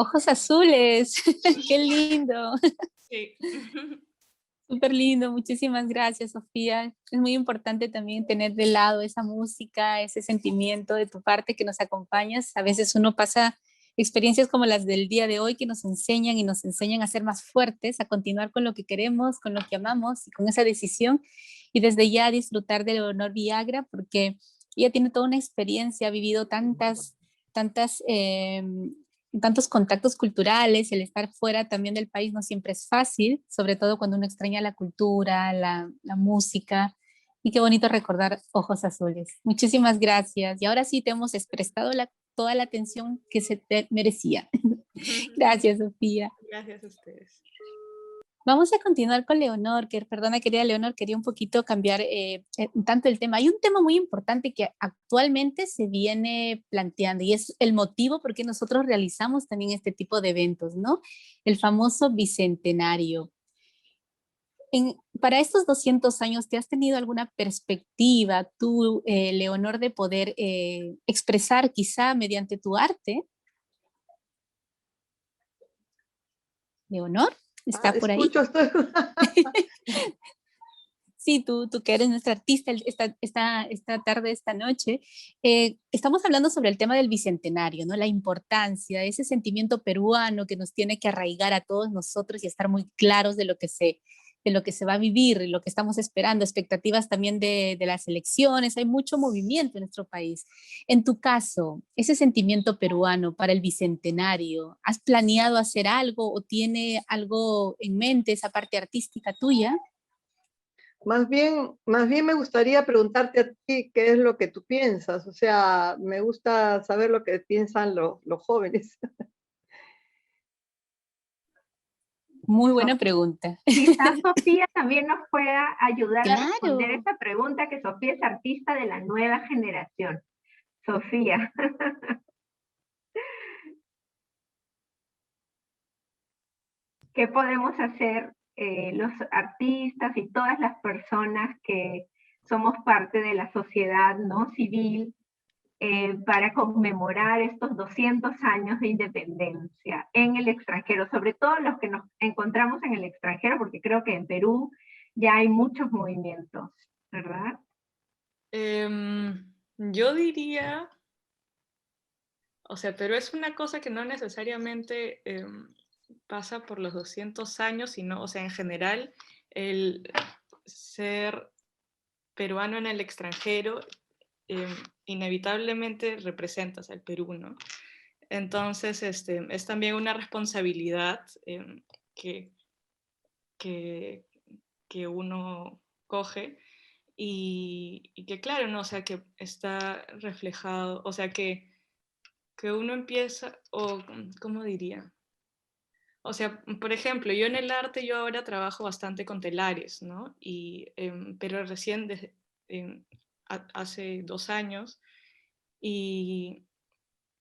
Ojos azules, qué lindo. Sí. Súper lindo, muchísimas gracias, Sofía. Es muy importante también tener de lado esa música, ese sentimiento de tu parte que nos acompañas. A veces uno pasa experiencias como las del día de hoy que nos enseñan y nos enseñan a ser más fuertes, a continuar con lo que queremos, con lo que amamos y con esa decisión. Y desde ya disfrutar de Leonor Villagra porque ella tiene toda una experiencia, ha vivido tantos contactos culturales, el estar fuera también del país no siempre es fácil, sobre todo cuando uno extraña la cultura, la música, y qué bonito recordar Ojos Azules. Muchísimas gracias, y ahora sí te hemos prestado toda la atención que se te merecía. Gracias, Sofía. Gracias a ustedes. Vamos a continuar con Leonor, perdona querida Leonor, quería un poquito cambiar tanto el tema. Hay un tema muy importante que actualmente se viene planteando y es el motivo por qué nosotros realizamos también este tipo de eventos, ¿no? El famoso Bicentenario. Para estos 200 años, ¿te has tenido alguna perspectiva tú, Leonor, de poder expresar quizá mediante tu arte? Leonor, ¿está por ahí? Escucho, estoy... Sí, tú que eres nuestra artista esta tarde, esta noche, estamos hablando sobre el tema del Bicentenario, ¿no? La importancia, ese sentimiento peruano que nos tiene que arraigar a todos nosotros y estar muy claros de de lo que se va a vivir, lo que estamos esperando, expectativas también de las elecciones, hay mucho movimiento en nuestro país. En tu caso, ese sentimiento peruano para el Bicentenario, ¿has planeado hacer algo o tiene algo en mente esa parte artística tuya? Más bien me gustaría preguntarte a ti qué es lo que tú piensas. O sea, me gusta saber lo que piensan los jóvenes. Muy buena pregunta. Quizás Sofía también nos pueda ayudar a responder Claro. esa pregunta, que Sofía es artista de la nueva generación. Sofía. ¿Qué podemos hacer los artistas y todas las personas que somos parte de la sociedad, ¿no?, civil, para conmemorar estos 200 años de independencia en el extranjero, sobre todo los que nos encontramos en el extranjero, porque creo que en Perú ya hay muchos movimientos, ¿verdad? Yo diría, o sea, pero es una cosa que no necesariamente pasa por los 200 años, sino, o sea, en general, el ser peruano en el extranjero inevitablemente representas al Perú, ¿no? Entonces, es también una responsabilidad que, que, que uno coge y que claro, ¿no? O sea, que está reflejado, o sea, que uno empieza, o ¿cómo diría? O sea, por ejemplo, yo en el arte, yo ahora trabajo bastante con telares, ¿no? Pero recién hace 2 años, y,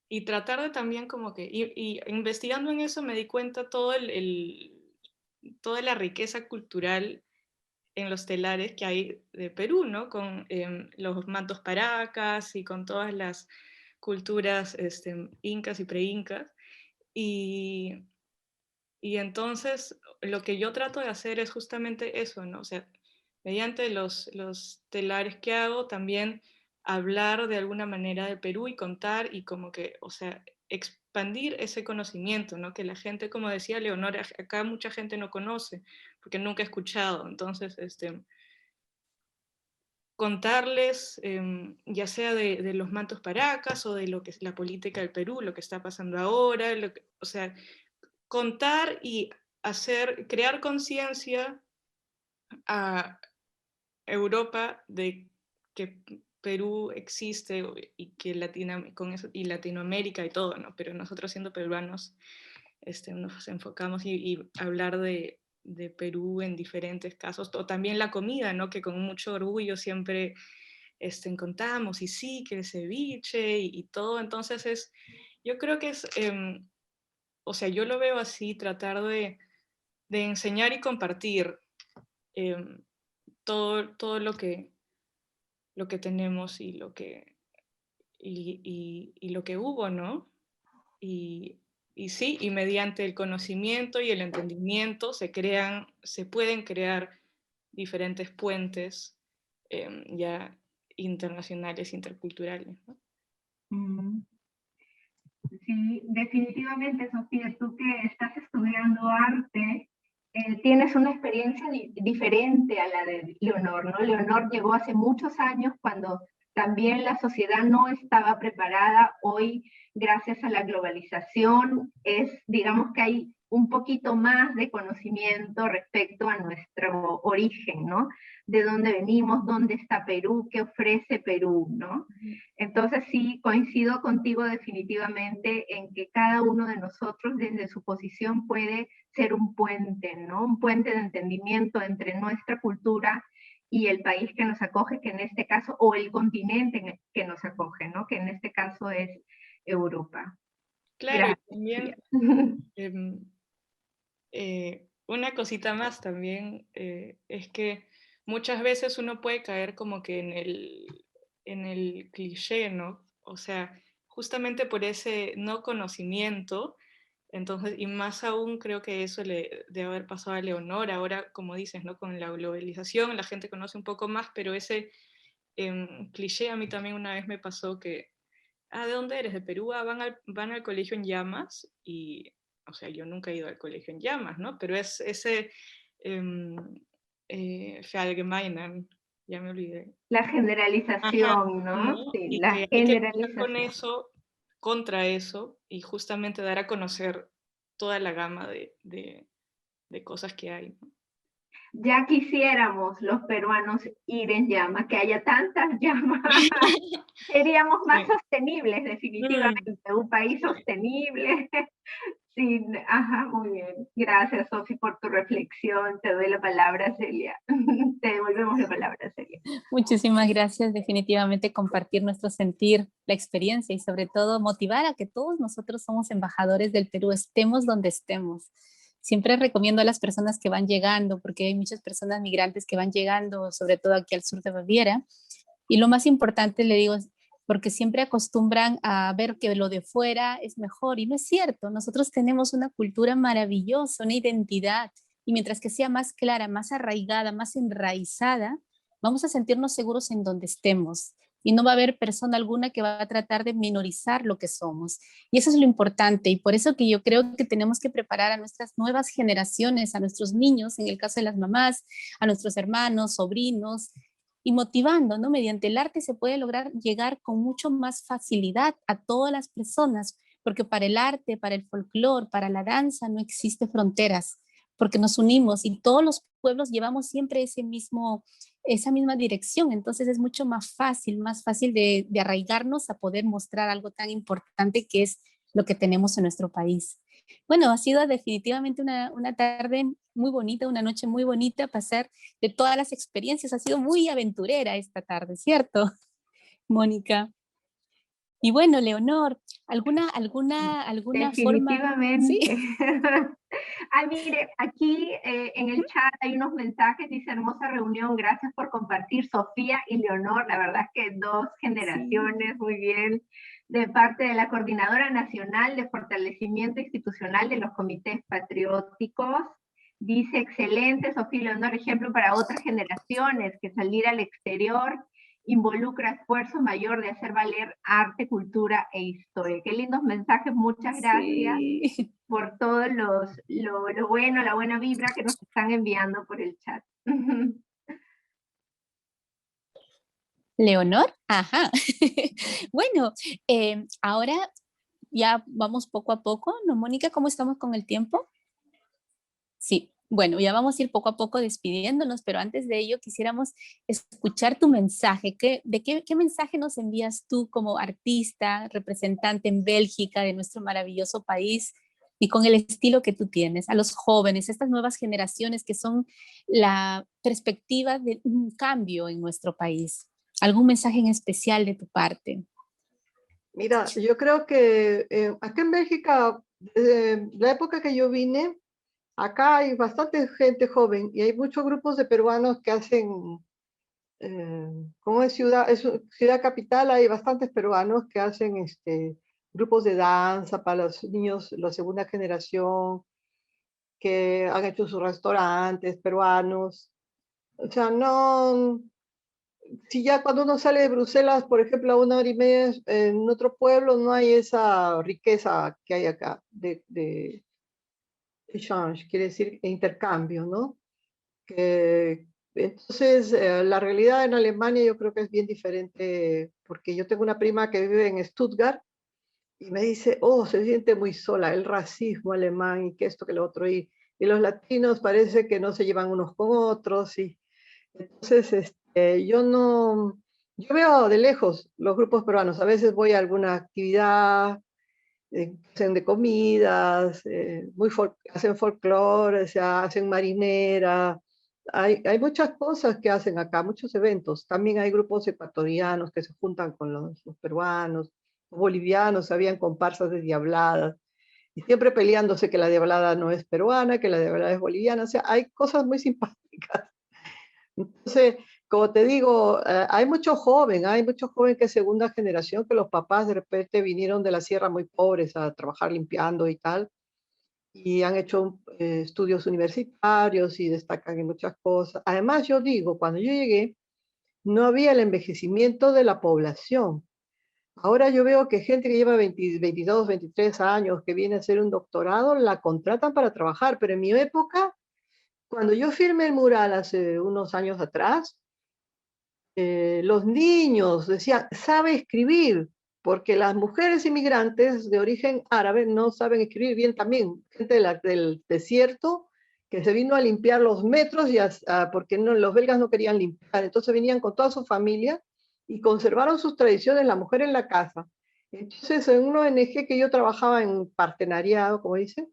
y tratar de también como que, y investigando en eso me di cuenta toda la riqueza cultural en los telares que hay de Perú, ¿no? Con los mantos paracas y con todas las culturas incas y preincas. Y, y entonces lo que yo trato de hacer es justamente eso, ¿no? O sea, mediante los telares que hago, también hablar de alguna manera de Perú y contar y como que, o sea, expandir ese conocimiento, ¿no? Que la gente, como decía Leonora, acá mucha gente no conoce, porque nunca ha escuchado. Entonces, contarles, ya sea de los mantos paracas o de lo que es la política del Perú, lo que está pasando ahora, o sea, contar y crear conciencia a Europa de que Perú existe y que con eso, y Latinoamérica y todo, ¿no? Pero nosotros siendo peruanos nos enfocamos y hablar de Perú en diferentes casos, o también la comida, ¿no? Que con mucho orgullo siempre contamos, y sí, que el ceviche y todo, entonces yo creo que o sea, yo lo veo así, tratar de enseñar y compartir todo lo que tenemos y lo que hubo, ¿no? Y, y sí, y mediante el conocimiento y el entendimiento se pueden crear diferentes puentes ya internacionales, interculturales, ¿no? Mm. Sí, definitivamente, Sofía, tú que estás estudiando arte, tienes una experiencia diferente a la de Leonor, ¿no? Leonor llegó hace muchos años cuando también la sociedad no estaba preparada. Hoy, gracias a la globalización, digamos que hay un poquito más de conocimiento respecto a nuestro origen, ¿no? De dónde venimos, dónde está Perú, qué ofrece Perú, ¿no? Entonces sí, coincido contigo definitivamente en que cada uno de nosotros desde su posición puede ser un puente, ¿no? Un puente de entendimiento entre nuestra cultura y el país que nos acoge, que en este caso, o el continente que nos acoge, ¿no? Que en este caso es Europa. Claro, y Gracias. también em, una cosita más también es que muchas veces uno puede caer como que en el cliché, ¿no? O sea, justamente por ese no conocimiento, entonces, y más aún creo que eso le debe haber pasado a Leonor, ahora como dices, ¿no? Con la globalización la gente conoce un poco más, pero ese cliché a mí también una vez me pasó que, ¿de dónde eres? ¿De Perú? Van al colegio en llamas y, o sea, yo nunca he ido al colegio en llamas, ¿no? Pero es ese, verallgemeinern, ya me olvidé. La Ajá, generalización, ¿no? ¿no? Sí, Y la que hay que luchar con generalización. eso, contra eso, y justamente dar a conocer toda la gama de cosas que hay, ¿no? Ya quisiéramos los peruanos ir en llama, que haya tantas llamas. Seríamos más Sí. sostenibles, definitivamente, un país Sí. sostenible. Sí, ajá, muy bien. Gracias, Sofi, por tu reflexión. Te doy la palabra, Celia. Te devolvemos la palabra, Celia. Muchísimas gracias, definitivamente compartir nuestro sentir, la experiencia y sobre todo motivar a que todos nosotros somos embajadores del Perú, estemos donde estemos. Siempre recomiendo a las personas que van llegando, porque hay muchas personas migrantes que van llegando, sobre todo aquí al sur de Baviera, y lo más importante, le digo, porque siempre acostumbran a ver que lo de fuera es mejor, y no es cierto, nosotros tenemos una cultura maravillosa, una identidad, y mientras que sea más clara, más arraigada, más enraizada, vamos a sentirnos seguros en donde estemos y no va a haber persona alguna que va a tratar de minorizar lo que somos. Y eso es lo importante y por eso que yo creo que tenemos que preparar a nuestras nuevas generaciones, a nuestros niños, en el caso de las mamás, a nuestros hermanos, sobrinos, y motivando, ¿no? Mediante el arte se puede lograr llegar con mucho más facilidad a todas las personas, porque para el arte, para el folclore, para la danza no existe fronteras, porque nos unimos y todos los pueblos llevamos siempre esa misma dirección, entonces es mucho más fácil de arraigarnos a poder mostrar algo tan importante que es lo que tenemos en nuestro país. Bueno, ha sido definitivamente una tarde muy bonita, una noche muy bonita, pasar de todas las experiencias, ha sido muy aventurera esta tarde, ¿cierto, Mónica? Y bueno, Leonor, ¿alguna forma? Sí. Definitivamente. Ay, mire, aquí en el chat hay unos mensajes, dice hermosa reunión, gracias por compartir, Sofía y Leonor, la verdad es que dos Sí. generaciones, muy bien, de parte de la Coordinadora Nacional de Fortalecimiento Institucional de los Comités Patrióticos. Dice, excelente, Sofía y Leonor, ejemplo para otras generaciones, que salir al exterior involucra esfuerzo mayor de hacer valer arte, cultura e historia. Qué lindos mensajes, muchas gracias Sí. por todo lo bueno, la buena vibra que nos están enviando por el chat. Leonor, ajá. Bueno, ahora ya vamos poco a poco, ¿no, Mónica? ¿Cómo estamos con el tiempo? Sí, bueno, ya vamos a ir poco a poco despidiéndonos, pero antes de ello quisiéramos escuchar tu mensaje. ¿Qué mensaje nos envías tú como artista, representante en Bélgica de nuestro maravilloso país y con el estilo que tú tienes a los jóvenes, estas nuevas generaciones que son la perspectiva de un cambio en nuestro país? ¿Algún mensaje en especial de tu parte? Mira, yo creo que acá en Bélgica, desde la época que yo vine, acá hay bastante gente joven y hay muchos grupos de peruanos que hacen, como es ciudad capital, hay bastantes peruanos que hacen grupos de danza para los niños, la segunda generación, que han hecho sus restaurantes peruanos. O sea, no, si ya cuando uno sale de Bruselas, por ejemplo, a 1 hora y media en otro pueblo, no hay esa riqueza que hay acá de exchange, quiere decir intercambio, ¿no? Entonces, la realidad en Alemania yo creo que es bien diferente, porque yo tengo una prima que vive en Stuttgart y me dice, oh, se siente muy sola, el racismo alemán y que esto, que lo otro, y los latinos parece que no se llevan unos con otros, y entonces yo no, yo veo de lejos los grupos peruanos, a veces voy a alguna actividad, hacen de comidas, hacen folclore, o sea, hacen marinera, hay muchas cosas que hacen acá, muchos eventos. También hay grupos ecuatorianos que se juntan con los peruanos, bolivianos, habían comparsas de diabladas, y siempre peleándose que la diablada no es peruana, que la diablada es boliviana, o sea, hay cosas muy simpáticas. Entonces, como te digo, hay mucho joven que es segunda generación, que los papás de repente vinieron de la sierra muy pobres a trabajar limpiando y tal, y han hecho estudios universitarios y destacan en muchas cosas. Además, yo digo, cuando yo llegué, no había el envejecimiento de la población. Ahora yo veo que gente que lleva 20, 22, 23 años, que viene a hacer un doctorado, la contratan para trabajar, pero en mi época cuando yo firmé el mural hace unos años atrás, los niños decían, sabe escribir, porque las mujeres inmigrantes de origen árabe no saben escribir bien también. Gente del desierto que se vino a limpiar los metros porque los belgas no querían limpiar. Entonces venían con toda su familia y conservaron sus tradiciones, la mujer en la casa. Entonces, en una ONG que yo trabajaba en partenariado, como dicen,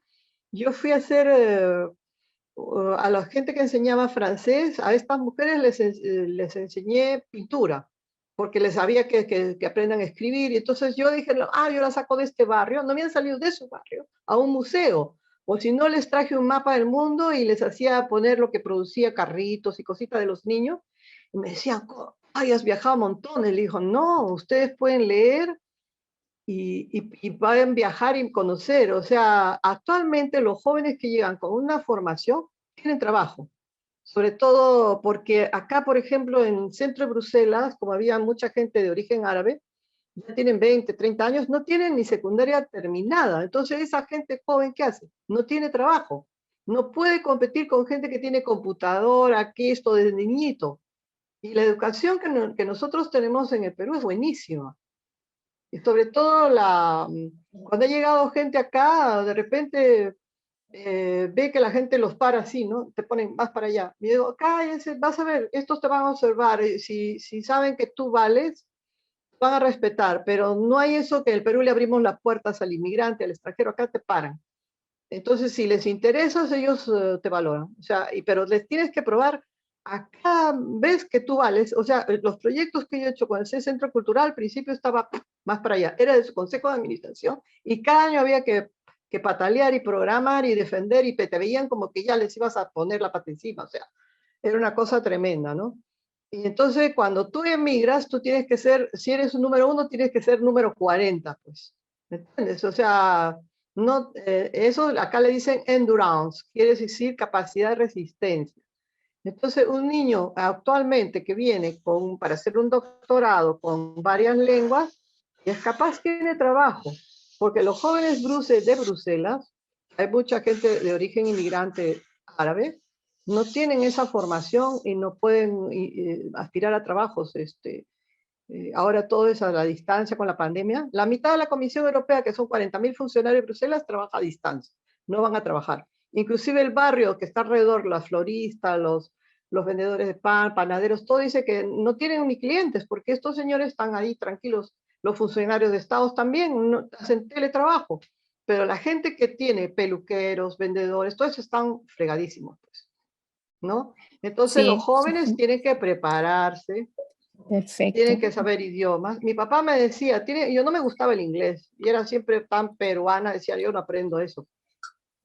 yo fui a hacer a la gente que enseñaba francés, a estas mujeres les enseñé pintura, porque les sabía que aprendan a escribir. Y entonces yo dije, yo la saco de este barrio, no habían salido de su barrio, a un museo. O si no, les traje un mapa del mundo y les hacía poner lo que producía, carritos y cositas de los niños. Y me decían, ay, has viajado montones. Le dijo, no, ustedes pueden leer y pueden viajar y conocer. O sea, actualmente los jóvenes que llegan con una formación tienen trabajo. Sobre todo porque acá, por ejemplo, en el centro de Bruselas, como había mucha gente de origen árabe, ya tienen 20, 30 años, no tienen ni secundaria terminada. Entonces, esa gente joven, ¿qué hace? No tiene trabajo. No puede competir con gente que tiene computadora, aquí esto desde niñito. Y la educación que nosotros tenemos en el Perú es buenísima. Y sobre todo cuando ha llegado gente acá, de repente ve que la gente los para así, ¿no? Te ponen más para allá. Y digo, cállense, vas a ver, estos te van a observar. Si saben que tú vales, van a respetar. Pero no hay eso que en el Perú le abrimos las puertas al inmigrante, al extranjero, acá te paran. Entonces, si les interesas, ellos te valoran. O sea, pero les tienes que probar. Acá ves que tú vales. O sea, los proyectos que yo he hecho con el Centro Cultural, al principio estaba más para allá. Era de su consejo de administración y cada año había que patalear y programar y defender y te veían como que ya les ibas a poner la pata encima. O sea, era una cosa tremenda, ¿no? Y entonces, cuando tú emigras, tú tienes que ser, si eres un número 1, tienes que ser número 40, pues. ¿Me entiendes? O sea, no, eso acá le dicen endurance, quiere decir capacidad de resistencia. Entonces, un niño actualmente que viene para hacer un doctorado con varias lenguas, es capaz que tiene trabajo, porque los jóvenes de Bruselas, hay mucha gente de origen inmigrante árabe, no tienen esa formación y no pueden aspirar a trabajos. Ahora todo es a la distancia con la pandemia. La mitad de la Comisión Europea, que son 40.000 funcionarios de Bruselas, trabaja a distancia, no van a trabajar. Inclusive el barrio que está alrededor, las floristas, los vendedores de pan, panaderos, todo dice que no tienen ni clientes, porque estos señores están ahí tranquilos. Los funcionarios de estados también no, hacen teletrabajo, pero la gente que tiene peluqueros, vendedores, todos están fregadísimos, pues, ¿no? Entonces los Sí, jóvenes tienen que prepararse, perfecto. tienen que saber idiomas. Mi papá me decía, yo no me gustaba el inglés, y era siempre tan peruana, decía, yo no aprendo eso.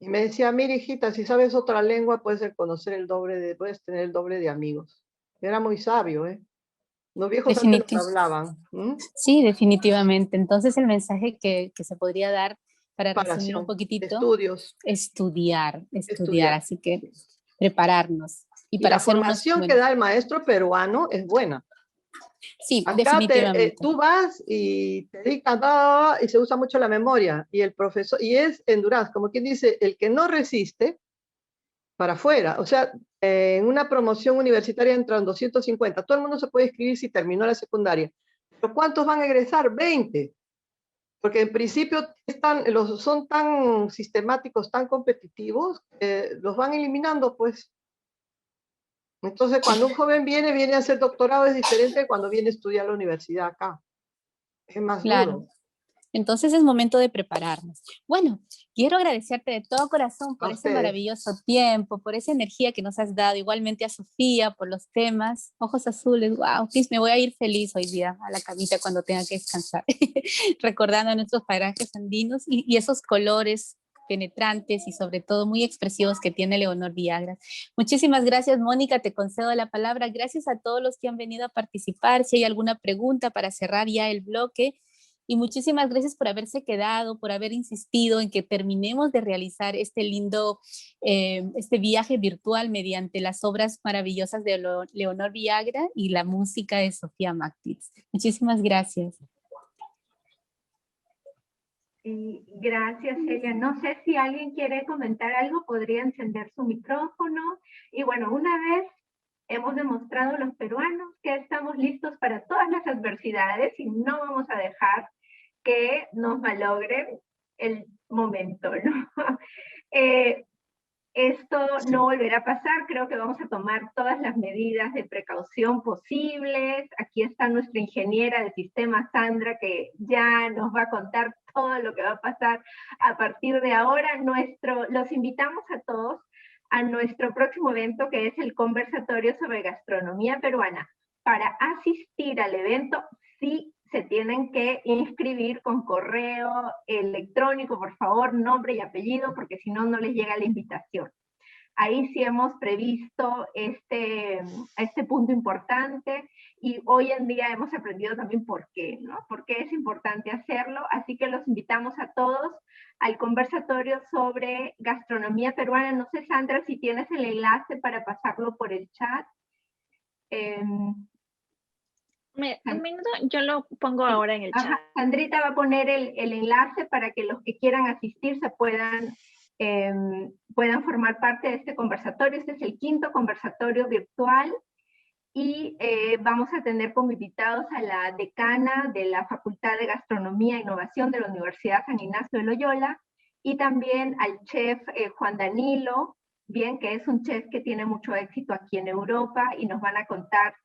Y me decía, mira hijita, si sabes otra lengua, puedes puedes tener el doble de amigos. Era muy sabio, ¿eh? Los viejos antes nos hablaban. Sí, definitivamente. Entonces el mensaje que se podría dar para resumir un Preparación, poquitito, estudios, estudiar, estudiar. así que prepararnos. Y Y para la ser unos formación que buenos. da el maestro peruano es buena. Sí, Acá definitivamente. tú vas y te dictan, y se usa mucho la memoria. Y el profesor, y es endurance, como quien dice, el que no resiste, para afuera. O sea, en una promoción universitaria entran 250. Todo el mundo se puede inscribir si terminó la secundaria. ¿Pero cuántos van a egresar? 20. Porque en principio son tan sistemáticos, tan competitivos, los van eliminando, pues. Entonces, cuando un joven viene a hacer doctorado es diferente de cuando viene a estudiar a la universidad acá. Es más Claro. duro. Entonces es momento de prepararnos. Bueno, quiero agradecerte de todo corazón A por ese ustedes. maravilloso tiempo, por esa energía que nos has dado, igualmente a Sofía por los temas, ojos azules, wow, me voy a ir feliz hoy día a la camita cuando tenga que descansar, recordando a nuestros parajes andinos y esos colores penetrantes y sobre todo muy expresivos que tiene Leonor Villagra. Muchísimas gracias, Mónica, te concedo la palabra. Gracias a todos los que han venido a participar. Si hay alguna pregunta para cerrar ya el bloque, y muchísimas gracias por haberse quedado, por haber insistido en que terminemos de realizar este lindo, este viaje virtual mediante las obras maravillosas de Leonor Villagra y la música de Sofía Mactitz. Muchísimas gracias. Sí, gracias, Celia. No sé si alguien quiere comentar algo, podría encender su micrófono. Y bueno, una vez hemos demostrado los peruanos que estamos listos para todas las adversidades y no vamos a dejar que nos malogren el momento, ¿no? Esto no volverá a pasar, creo que vamos a tomar todas las medidas de precaución posibles. Aquí está nuestra ingeniera de sistema, Sandra, que ya nos va a contar todo lo que va a pasar a partir de ahora. Los invitamos a todos a nuestro próximo evento, que es el conversatorio sobre gastronomía peruana. Para asistir al evento, sí se tienen que inscribir con correo electrónico, por favor, nombre y apellido, porque si no, no les llega la invitación. Ahí sí hemos previsto este punto importante y hoy en día hemos aprendido también por qué, ¿no? Por qué es importante hacerlo, así que los invitamos a todos al conversatorio sobre gastronomía peruana. No sé, Sandra, si tienes el enlace para pasarlo por el chat. Un minuto, yo lo pongo ahora en el chat. Ajá, Sandrita va a poner el enlace para que los que quieran asistir se puedan formar parte de este conversatorio. Este es el 5º conversatorio virtual y vamos a tener como invitados a la decana de la Facultad de Gastronomía e Innovación de la Universidad San Ignacio de Loyola y también al chef Juan Danilo, bien, que es un chef que tiene mucho éxito aquí en Europa y nos van a contar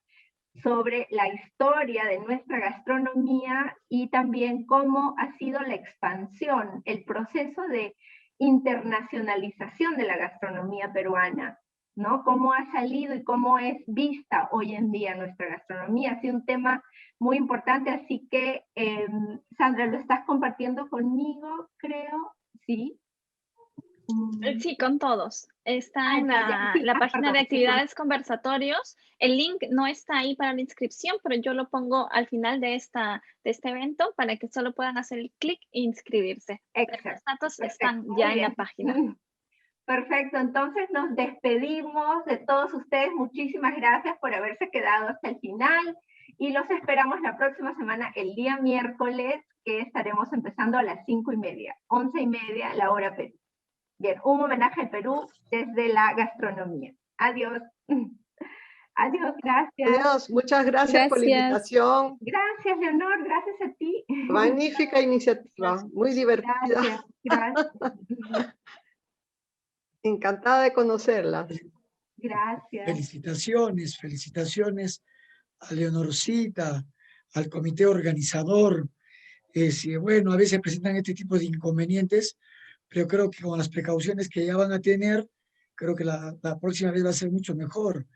sobre la historia de nuestra gastronomía y también cómo ha sido la expansión, el proceso de internacionalización de la gastronomía peruana, ¿no? Cómo ha salido y cómo es vista hoy en día nuestra gastronomía. Ha sido un tema muy importante, así que, Sandra, ¿lo estás compartiendo conmigo, creo? ¿Sí? Sí, con todos. Está en la página de actividades conversatorios. El link no está ahí para la inscripción, pero yo lo pongo al final de este evento para que solo puedan hacer el clic e inscribirse. Exacto. Los datos están ya en la página. Perfecto, entonces nos despedimos de todos ustedes. Muchísimas gracias por haberse quedado hasta el final y los esperamos la próxima semana, el día miércoles, que estaremos empezando a las 5:30, 11:30 la hora Perú. Bien, un homenaje al Perú desde la gastronomía. Adiós. Adiós, gracias. Adiós, muchas gracias por la invitación. Gracias, Leonor, gracias a ti. Magnífica iniciativa, muy divertida. Gracias. Encantada de conocerla. Gracias. Felicitaciones a Leonorcita, al comité organizador. Bueno, a veces presentan este tipo de inconvenientes, pero creo que con las precauciones que ya van a tener, creo que la próxima vez va a ser mucho mejor.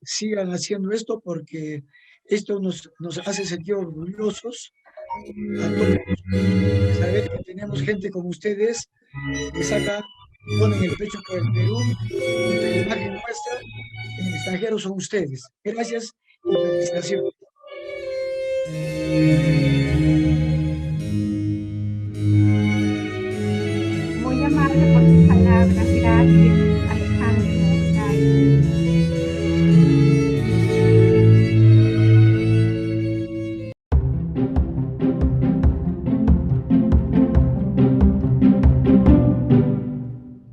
Sigan haciendo esto porque esto nos hace sentir orgullosos a todos. Saber que tenemos gente como ustedes que ponen el pecho por el Perú, y la imagen nuestra en el extranjero son ustedes. Gracias y felicitaciones. Muy amable por sus palabras, gracias.